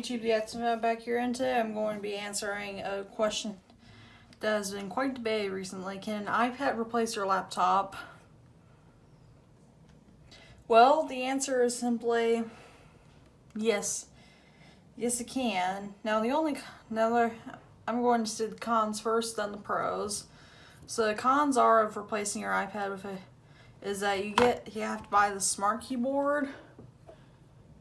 YouTube, the Expert back here, and today I'm going to be answering a question that has been quite debated recently. Can an iPad replace your laptop? Well, the answer is simply yes. Yes, it can. Now, I'm going to do the cons first, then the pros. So the cons are of replacing your iPad with is that you have to buy the smart keyboard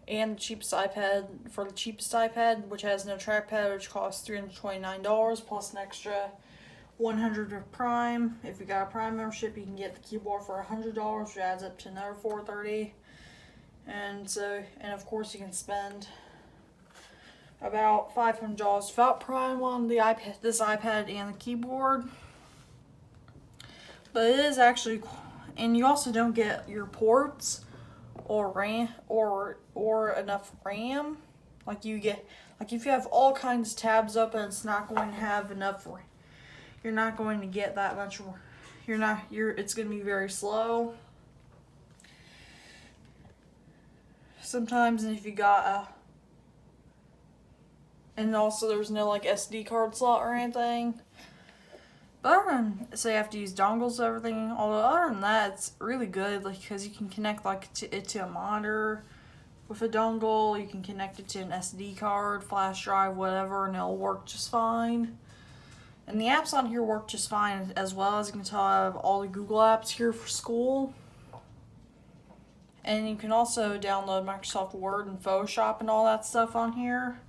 and the cheapest iPad for the cheapest iPad, which has no trackpad, which costs $329 plus an extra $100 of Prime. If you got a Prime membership, you can get the keyboard for $100, which adds up to another $430. And of course, you can spend about $500 without Prime on the iPad, this iPad, and the keyboard. But it is actually, and you also don't get your ports or RAM or enough RAM. Like if you have all kinds of tabs open, it's not going to have enough. You're not going to get that much. It's going to be very slow. Sometimes, and if you got and also there's no like SD card slot or anything. But so you have to use dongles and everything. Although other than that, it's really good, like, because you can connect it to a monitor with a dongle. You can connect it to an SD card, flash drive, whatever, and it'll work just fine. And the apps on here work just fine as well. As you can tell, I have all the Google apps here for school. And you can also download Microsoft Word and Photoshop and all that stuff on here.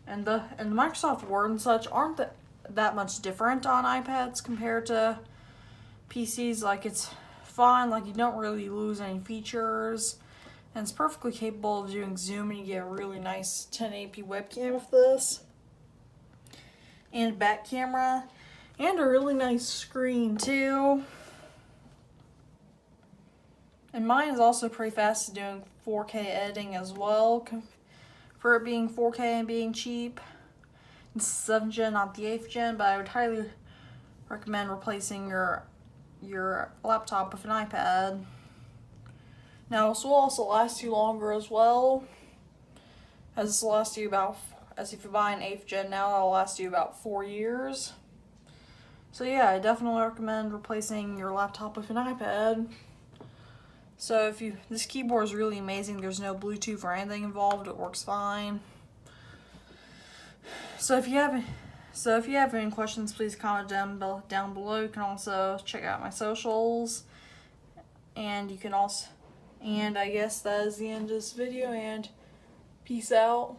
And the Microsoft Word and such aren't that much different on iPads compared to PCs. Like, it's fine, like you don't really lose any features, and it's perfectly capable of doing zoom, and you get a really nice 1080p webcam with this, and a back camera, and a really nice screen too. And mine is also pretty fast at doing 4K editing as well, for it being 4K and being cheap. It's 7th gen, not the 8th gen, but I would highly recommend replacing your laptop with an iPad. Now, this will also last you longer as well, as this will last you as if you buy an 8th gen now, it'll last you about 4 years. So yeah, I definitely recommend replacing your laptop with an iPad. So this keyboard is really amazing. There's no Bluetooth or anything involved. It works fine. So if you have any questions, please comment down below. You can also check out my socials, and I guess that is the end of this video, and peace out.